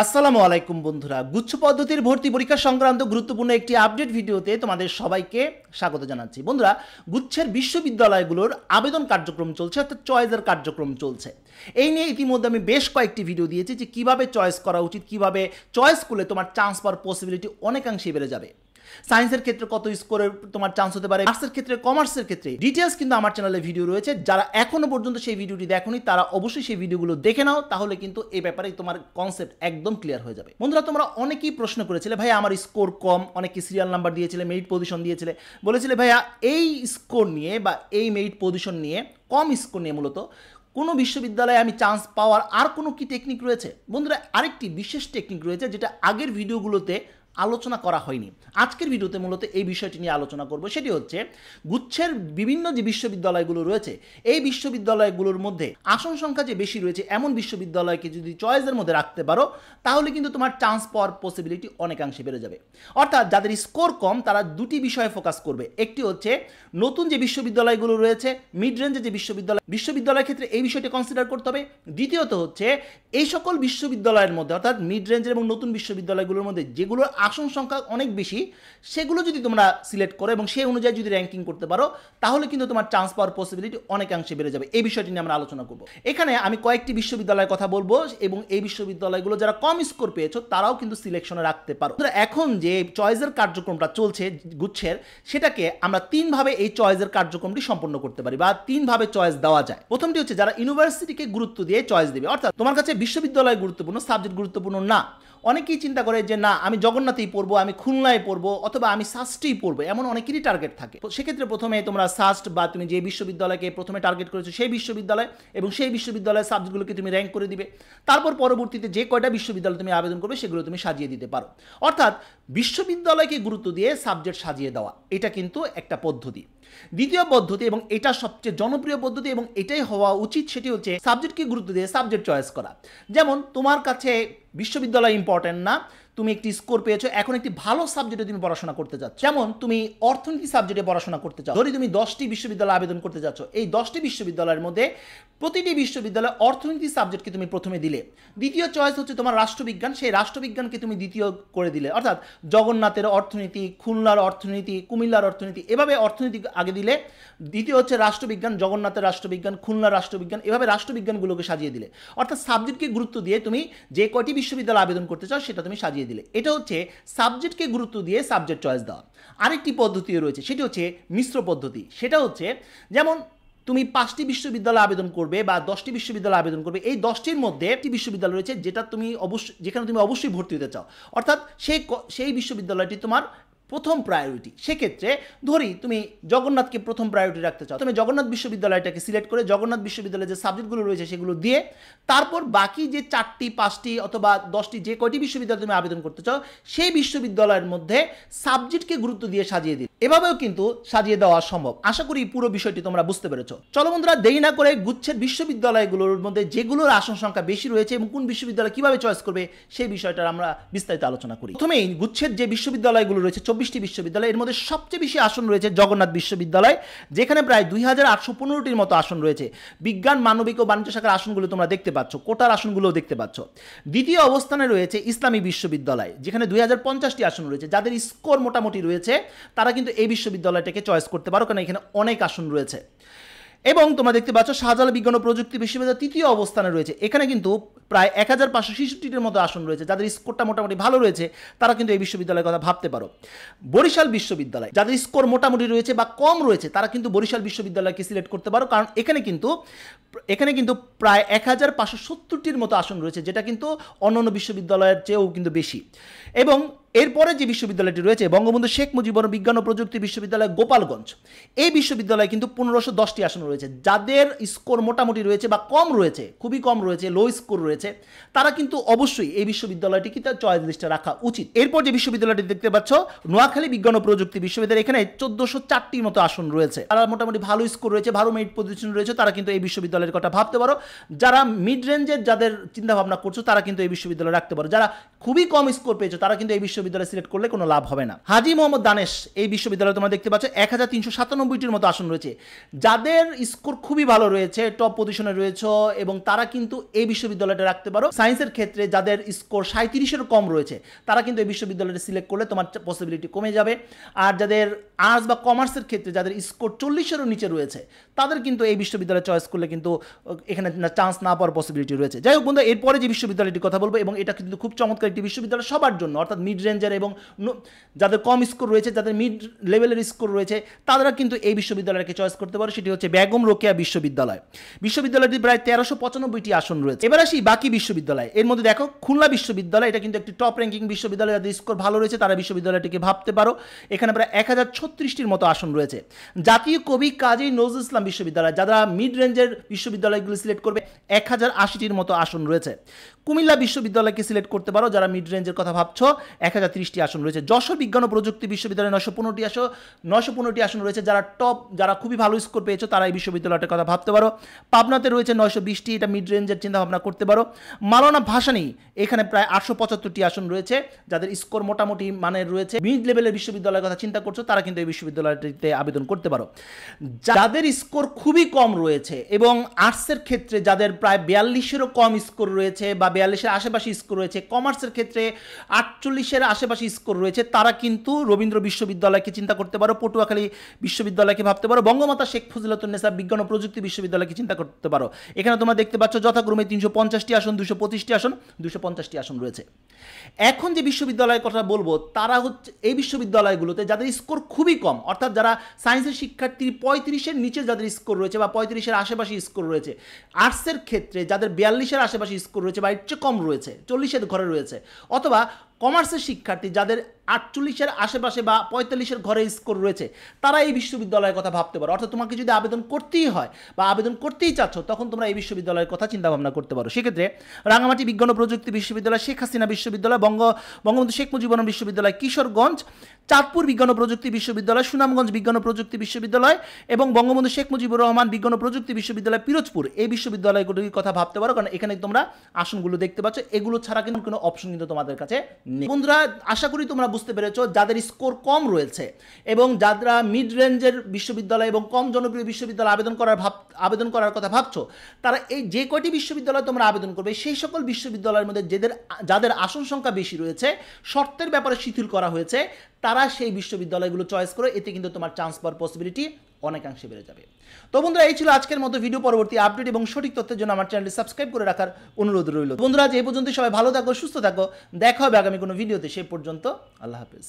আসসালামু আলাইকুম বন্ধুরা, গুচ্ছ পদ্ধতির ভর্তি পরীক্ষা সংক্রান্ত গুরুত্বপূর্ণ একটি আপডেট ভিডিওতে তোমাদের সবাইকে স্বাগত জানাচ্ছি। বন্ধুরা, গুচ্ছের বিশ্ববিদ্যালয়গুলোর আবেদন কার্যক্রম চলছে, অর্থাৎ চয়েসের কার্যক্রম চলছে। এই নিয়ে ইতিমধ্যে আমি বেশ কয়েকটি ভিডিও দিয়েছি যে কীভাবে চয়েস করা উচিত, কীভাবে চয়েস করলে তোমার চান্স পাওয়ার পসিবিলিটি অনেকাংশেই বেড়ে যাবে। সায়েন্সের ক্ষেত্রে কত স্কোরে তোমার চান্স হতে পারে, আর্টসের ক্ষেত্রে, কমার্সের ক্ষেত্রে ডিটেলস কিন্তু আমার চ্যানেলে ভিডিও রয়েছে। যারা এখনো পর্যন্ত সেই ভিডিওটি দেখোনি তারা অবশ্যই সেই ভিডিওগুলো দেখে নাও, তাহলে কিন্তু এই ব্যাপারে তোমার কনসেপ্ট একদম ক্লিয়ার হয়ে যাবে। বন্ধুরা, তোমরা অনেকেই প্রশ্ন করেছিলে, ভাই আমার স্কোর কম, অনেকে সিরিয়াল নাম্বার দিয়েছিলে, মেরিট পজিশন দিয়েছিলে, বলেছিলে ভাইয়া এই স্কোর নিয়ে বা এই মেরিট পজিশন নিয়ে, কম স্কোর নিয়ে মূলত কোনো বিশ্ববিদ্যালয়ে আমি চান্স পাওয়ার আর কোনো কি টেকনিক রয়েছে? বন্ধুরা, আরেকটি বিশেষ টেকনিক রয়েছে যেটা আগের ভিডিওগুলোতে আলোচনা করা হয়নি। আজকের ভিডিওতে মূলত এই বিষয়টি নিয়ে আলোচনা করব। সেটি হচ্ছে গুচ্ছের বিভিন্ন যে বিশ্ববিদ্যালয়গুলো রয়েছে, এই বিশ্ববিদ্যালয়গুলোর মধ্যে আসন সংখ্যা যে বেশি রয়েছে এমন বিশ্ববিদ্যালয়কে যদি চয়েসের মধ্যে রাখতে পারো, তাহলে কিন্তু তোমার চান্স পাওয়ার পসিবিলিটি অনেকাংশে বেড়ে যাবে। অর্থাৎ যাদের স্কোর কম তারা দুটি বিষয়ে ফোকাস করবে। একটি হচ্ছে নতুন যে বিশ্ববিদ্যালয়গুলো রয়েছে, মিড রেঞ্জে যে বিশ্ববিদ্যালয়ের ক্ষেত্রে এই বিষয়টি কনসিডার করতে হবে। দ্বিতীয়ত হচ্ছে এই সকল বিশ্ববিদ্যালয়ের মধ্যে, অর্থাৎ মিড রেঞ্জের এবং নতুন বিশ্ববিদ্যালয়গুলোর মধ্যে যেগুলোর আসন সংখ্যা অনেক বেশি, সেগুলো যদি তোমরা সিলেক্ট করো এবং সেই অনুযায়ী যদি র্যাঙ্কিং করতে পারো, তাহলে কিন্তু তোমার চান্স পাওয়ার পসিবিলিটি অনেকাংশে বেড়ে যাবে। এই বিষয়টি নিয়ে আমরা আলোচনা করব। এখানে আমি কয়েকটি বিশ্ববিদ্যালয়ের কথা বলবো এবং এই বিশ্ববিদ্যালয়গুলো যারা কম স্কোর পেয়েছো তারাও কিন্তু সিলেকশনে রাখতে পারো। এখন যে চয়েসের কার্যক্রমটা চলছে গুচ্ছের, সেটাকে আমরা তিনভাবে এই চয়েসের কার্যক্রমটি সম্পন্ন করতে পারি বা তিনভাবে চয়েস দেওয়া যায়। প্রথমটি হচ্ছে যারা ইউনিভার্সিটিকে গুরুত্ব দিয়ে চয়েস দেবে, অর্থাৎ তোমার কাছে বিশ্ববিদ্যালয় গুরুত্বপূর্ণ, সাবজেক্ট গুরুত্বপূর্ণ না। অনেকেই চিন্তা করে যে না, আমি জগন্নাথেই পড়বো, আমি খুলনায় পড়বো, অথবা আমি সাস্টেই পড়বো, এমন অনেকেরই টার্গেট থাকে। সেক্ষেত্রে প্রথমে তোমরা সাস্ট বা তুমি যে বিশ্ববিদ্যালয়কে প্রথমে টার্গেট করেছো সেই বিশ্ববিদ্যালয় এবং সেই বিশ্ববিদ্যালয়ের সাবজেক্টগুলোকে তুমি র্যাঙ্ক করে দিবে। তারপর পরবর্তীতে যে কয়টা বিশ্ববিদ্যালয় তুমি আবেদন করবে সেগুলো তুমি সাজিয়ে দিতে পারো। অর্থাৎ বিশ্ববিদ্যালয়কে গুরুত্ব দিয়ে সাবজেক্ট সাজিয়ে দেওয়া, এটা কিন্তু একটা পদ্ধতি। দ্বিতীয় পদ্ধতি, এবং এটা সবচেয়ে জনপ্রিয় পদ্ধতি এবং এটাই হওয়া উচিত, সেটি হচ্ছে সাবজেক্টকে গুরুত্ব দিয়ে সাবজেক্ট চয়েস করা। যেমন তোমার কাছে বিশ্ববিদ্যালয় ইম্পর্টেন্ট না, তুমি একটি স্কোর পেয়েছো, এখন একটি ভালো সাবজেক্টে তুমি পড়াশোনা করতে যাচ্ছ। যেমন তুমি অর্থনীতি সাবজেক্টে পড়াশোনা করতে চাও, ধরি তুমি 10টি বিশ্ববিদ্যালয় আবেদন করতে যাচ্ছ। এই 10টি বিশ্ববিদ্যালয়ের মধ্যে প্রতিটি বিশ্ববিদ্যালয় অর্থনীতি সাবজেক্টকে তুমি প্রথমে দিলে। দ্বিতীয় চয়েস হচ্ছে তোমার রাষ্ট্রবিজ্ঞান, সেই রাষ্ট্রবিজ্ঞানকে তুমি দ্বিতীয় করে দিলে। অর্থাৎ জগন্নাথের অর্থনীতি, খুলনার অর্থনীতি, কুমিল্লার অর্থনীতি, এভাবে অর্থনীতি আগে দিলে। দ্বিতীয় হচ্ছে রাষ্ট্রবিজ্ঞান, জগন্নাথের রাষ্ট্রবিজ্ঞান, খুলনার রাষ্ট্রবিজ্ঞান, এভাবে রাষ্ট্রবিজ্ঞানগুলোকে সাজিয়ে দিলে। অর্থাৎ সাবজেক্টকে গুরুত্ব দিয়ে তুমি যে কয়টি বিশ্ববিদ্যালয় আবেদন করতে চাও সেটা তুমি সাজিয়ে দিলে। এটা হচ্ছে সাবজেক্টকে গুরুত্ব দিয়ে সাবজেক্ট চয়েস দেওয়া। আরেকটি পদ্ধতিও রয়েছে, সেটি হচ্ছে মিশ্র পদ্ধতি। সেটা হচ্ছে যেমন তুমি 5টি বিশ্ববিদ্যালয় আবেদন করবে বা 10টি বিশ্ববিদ্যালয় আবেদন করবে, এই 10টির মধ্যে একটি বিশ্ববিদ্যালয় রয়েছে যেখানে তুমি অবশ্যই ভর্তি হতে চাও, অর্থাৎ সেই বিশ্ববিদ্যালয়টি তোমার প্রথম প্রায়োরিটি। সেক্ষেত্রে ধরি তুমি জগন্নাথকে প্রথম প্রায়োরিটি রাখতে চাও, তুমি জগন্নাথ বিশ্ববিদ্যালয়টাকে সিলেক্ট করে জগন্নাথ বিশ্ববিদ্যালয়ের যে সাবজেক্টগুলো রয়েছে সেগুলো দিয়ে, তারপর বাকি যে 4টি, 5টি অথবা 10টি যে কয়টি বিশ্ববিদ্যালয় তুমি আবেদন করতে চাও সেই বিশ্ববিদ্যালয়ের মধ্যে সাবজেক্টকে গুরুত্ব দিয়ে সাজিয়ে দিই। এভাবেও কিন্তু সাজিয়ে দেওয়া সম্ভব। আশা করি পুরো বিষয়টি তোমরা বুঝতে পেরেছো। চলো বন্ধুরা, দেরি না করে গুচ্ছের বিশ্ববিদ্যালয়গুলোর মধ্যে যেগুলোর আসন সংখ্যা বেশি রয়েছে এবং কোন বিশ্ববিদ্যালয় কিভাবে চয়েস করবে সেই বিষয়টা আমরা বিস্তারিত আলোচনা করি। প্রথমেই গুচ্ছের যে বিশ্ববিদ্যালয়গুলো রয়েছে, 24টি বিশ্ববিদ্যালয়, এর মধ্যে সবচেয়ে বেশি আসন রয়েছে জগন্নাথ বিশ্ববিদ্যালয়, যেখানে প্রায় 2815টির মতো আসন রয়েছে। বিজ্ঞান, মানবিক ও বাণিজ্য শাখার আসনগুলো তোমরা দেখতে পাচ্ছ, কোটার আসনগুলোও দেখতে পাচ্ছ। দ্বিতীয় অবস্থানে রয়েছে ইসলামী বিশ্ববিদ্যালয়, যেখানে 2050টি আসন রয়েছে। যাদের স্কোর মোটামুটি রয়েছে তারা কিন্তু এই বিশ্ববিদ্যালয়টাকে চয়েস করতে পারো, কারণ এখানে অনেক আসন রয়েছে। এবং তোমরা দেখতে পাচ্ছ শাহজালাল বিজ্ঞান ও প্রযুক্তি বিশ্ববিদ্যালয় তৃতীয় অবস্থানে রয়েছে। এখানে কিন্তু প্রায় 1566টির মতো আসন রয়েছে। যাদের স্কোরটা মোটামুটি ভালো রয়েছে তারা কিন্তু এই বিশ্ববিদ্যালয়ের কথা ভাবতে পারো। বরিশাল বিশ্ববিদ্যালয়, যাদের স্কোর মোটামুটি রয়েছে বা কম রয়েছে তারা কিন্তু বরিশাল বিশ্ববিদ্যালয়কে সিলেক্ট করতে পারো, কারণ এখানে কিন্তু প্রায় 1570টির মতো আসন রয়েছে, যেটা কিন্তু অন্যান্য বিশ্ববিদ্যালয়ের চেয়েও কিন্তু বেশি। এবং এরপরে যে বিশ্ববিদ্যালয়টি রয়েছে বঙ্গবন্ধু শেখ মুজিবুর বিজ্ঞান ও প্রযুক্তি বিশ্ববিদ্যালয় গোপালগঞ্জ, এই বিশ্ববিদ্যালয়ে কিন্তু 1510টি আসন রয়েছে। যাদের স্কোর মোটামুটি রয়েছে বা কম রয়েছে, খুবই কম রয়েছে, লো স্কোর রয়েছে, তারা কিন্তু অবশ্যই এই বিশ্ববিদ্যালয়টি কিন্তু চয়েস লিস্টে রাখা উচিত। এরপর যে বিশ্ববিদ্যালয়টি দেখতে পাচ্ছ নোয়াখালী বিজ্ঞান ও প্রযুক্তি বিশ্ববিদ্যালয়, এখানে 1404টির মতো আসন রয়েছে। তারা মোটামুটি ভালো স্কোর রয়েছে, ভালো মেরিট পজিশন রয়েছে, তারা কিন্তু এই বিশ্ববিদ্যালয়ের কথা ভাবতে পারো। যারা মিড রেঞ্জের যাদের চিন্তা ভাবনা করছো তারা কিন্তু এই বিশ্ববিদ্যালয়ে রাখতে পারো। যারা খুবই কম স্কোর পেয়েছো তারা কিন্তু এই বিশ্ববিদ্যালয় সিলেক্ট করলে কোনো লাভ হবে না। হাজী মোহাম্মদ দানেশ এই বিশ্ববিদ্যালয়ে তোমরা দেখতে পাচ্ছ 1397টির মতো আসন রয়েছে। যাদের স্কোর খুবই ভালো রয়েছে, টপ পজিশনে রয়েছে এবং তারা কিন্তু এই বিশ্ববিদ্যালয়টা রাখতে পারো। সায়েন্সের ক্ষেত্রে যাদের স্কোর 37-এর কম রয়েছে তারা কিন্তু এই বিশ্ববিদ্যালয়টা সিলেক্ট করলে তোমার পসিবিলিটি কমে যাবে। আর যাদের আর্টস বা কমার্সের ক্ষেত্রে যাদের স্কোর 40-এরও নিচে রয়েছে তাদের কিন্তু এই বিশ্ববিদ্যালয় চয়েস করলে কিন্তু এখানে চান্স না পাওয়ার পসিবিলিটি রয়েছে। যাই হোক বন্ধু, এরপরে যে বিশ্ববিদ্যালয়টির কথা বলবো এবং এটা কিন্তু খুব চমৎকার একটি বিশ্ববিদ্যালয় সবার জন্য, অর্থাৎ মিড রেঞ্জের এবং যাদের কম স্কোর রয়েছে, যাদের মিড লেভেলের স্কোর রয়েছে তারা কিন্তু এই বিশ্ববিদ্যালয়কে চয়েস করতে পারো। সেটি হচ্ছে বেগম রোকেয়া বিশ্ববিদ্যালয়। বিশ্ববিদ্যালয়টি প্রায় 1395টি আসন রয়েছে। এবার আসি বাকি বিশ্ববিদ্যালয়। এর মধ্যে দেখো খুলনা বিশ্ববিদ্যালয়, এটা কিন্তু একটি টপ র্যাঙ্কিং বিশ্ববিদ্যালয়। যাদের স্কোর ভালো রয়েছে তারা বিশ্ববিদ্যালয়টিকে ভাবতে পারো। এখানে প্রায় 1036টির মতো আসন রয়েছে। জাতীয় কবি কাজী নজরুল ইসলাম বিশ্ববিদ্যালয়, যারা মিড রেঞ্জের বিশ্ববিদ্যালয়গুলো সিলেক্ট করবে, 1080টির মতো আসন রয়েছে। কুমিল্লা বিশ্ববিদ্যালয়কে সিলেক্ট করতে পারো যারা মিড রেঞ্জের কথা ভাবছো, 1030টি আসন রয়েছে। যশোর বিজ্ঞান ও প্রযুক্তি বিশ্ববিদ্যালয়ে 915টি আসন রয়েছে। যারা খুবই ভালো স্কোর পেয়েছো তারা এই বিশ্ববিদ্যালয়টার কথা ভাবতে পারো। পাবনাতে রয়েছে 920টি, এটা মিড রেঞ্জের চিন্তা ভাবনা করতে পারো। মাওলানা ভাসানী, এখানে প্রায় 875টি আসন রয়েছে। যাদের স্কোর মোটামুটি মানের রয়েছে, মিড লেভেলের বিশ্ববিদ্যালয়ের কথা চিন্তা করছো তারা কিন্তু এই বিশ্ববিদ্যালয়টিতে আবেদন করতে পারো। যাদের স্কোর খুবই কম রয়েছে এবং আর্টসের ক্ষেত্রে যাদের প্রায় 42-এরও কম স্কোর রয়েছে বা 42-এর আশেপাশে স্কোর রয়েছে, কমার্সের ক্ষেত্রে 48-এর আশেপাশে স্কোর রয়েছে, তারা কিন্তু রবীন্দ্র বিশ্ববিদ্যালয়কে চিন্তা করতে পারো, পটুয়াখালী বিশ্ববিদ্যালয়কে ভাবতে পারো, বঙ্গমাতা শেখ ফজিলাতুন্নেসা বিজ্ঞান ও প্রযুক্তি বিশ্ববিদ্যালয়কে চিন্তা করতে পারো। এখানে তোমরা দেখতে পাচ্ছ যথাক্রমে 350টি আসন, 225টি আসন, 250টি আসন রয়েছে। এখন যে বিশ্ববিদ্যালয়ের কথা বলবো তারা হচ্ছে এই বিশ্ববিদ্যালয়গুলোতে যাদের স্কোর খুবই কম, অর্থাৎ যারা সায়েন্সের শিক্ষার্থী 35-এর নিচে যাদের স্কোর রয়েছে বা 35-এর আশেপাশে স্কোর রয়েছে, আর্টসের ক্ষেত্রে যাদের 42-এর আশেপাশে স্কোর রয়েছে বা এর চেয়ে কম রয়েছে, 40-এর ঘরে রয়েছে, অথবা কমার্সের শিক্ষার্থী যাদের 48-এর আশেপাশে বা 45-এর ঘরে স্কোর রয়েছে তারা এই বিশ্ববিদ্যালয়ের কথা ভাবতে পারো। অর্থাৎ তোমাকে যদি আবেদন করতেই হয় বা আবেদন করতেই চাচ্ছ তখন তোমরা এই বিশ্ববিদ্যালয়ের কথা চিন্তা ভাবনা করতে পারো। সেক্ষেত্রে রাঙামাটি বিজ্ঞান ও প্রযুক্তি বিশ্ববিদ্যালয়, শেখ হাসিনা বিশ্ববিদ্যালয়, বঙ্গবন্ধু শেখ মুজিবুর বিশ্ববিদ্যালয় কিশোরগঞ্জ, চাঁদপুর বিজ্ঞান ও প্রযুক্তি বিশ্ববিদ্যালয়, সুনামগঞ্জ বিজ্ঞান ও প্রযুক্তি বিশ্ববিদ্যালয় এবং বঙ্গবন্ধু শেখ মুজিবুর রহমান বিজ্ঞান ও প্রযুক্তি বিশ্ববিদ্যালয় পিরোজপুর, এই বিশ্ববিদ্যালয়গুলির কথা ভাবতে পারো। কারণ এখানে তোমরা আসনগুলো দেখতে পাচ্ছ, এগুলো ছাড়া কিন্তু কোনো অপশন কিন্তু তোমাদের কাছে নেই। বন্ধুরা, আশা করি তোমরা বুঝতে পেরেছো যাদের স্কোর কম রয়েছে এবং যারা মিড রেঞ্জের বিশ্ববিদ্যালয় এবং কম জনপ্রিয় বিশ্ববিদ্যালয় আবেদন করার কথা ভাবছো, তারা এই যে কয়টি বিশ্ববিদ্যালয় তোমরা আবেদন করবে সেই সকল বিশ্ববিদ্যালয়ের মধ্যে যাদের আসন সংখ্যা বেশি রয়েছে, শর্তের ব্যাপারে শিথিল করা হয়েছে, তারা সেই বিশ্ববিদ্যালয়গুলো চয়েস করে, এতে কিন্তু তোমার চান্স পাওয়ার পসিবিলিটি অনেকাংশে বেড়ে যাবে। তো বন্ধুরা, এই ছিল আজকের মতো ভিডিও। পরবর্তী আপডেট এবং সঠিক তথ্যের জন্য আমার চ্যানেলটি সাবস্ক্রাইব করে রাখার অনুরোধ রইল। বন্ধুরা, আজ এই পর্যন্ত, সবাই ভালো থাকো, সুস্থ থাকো, দেখা হবে আগামী কোনো ভিডিওতে। সে পর্যন্ত আল্লাহ হাফেজ।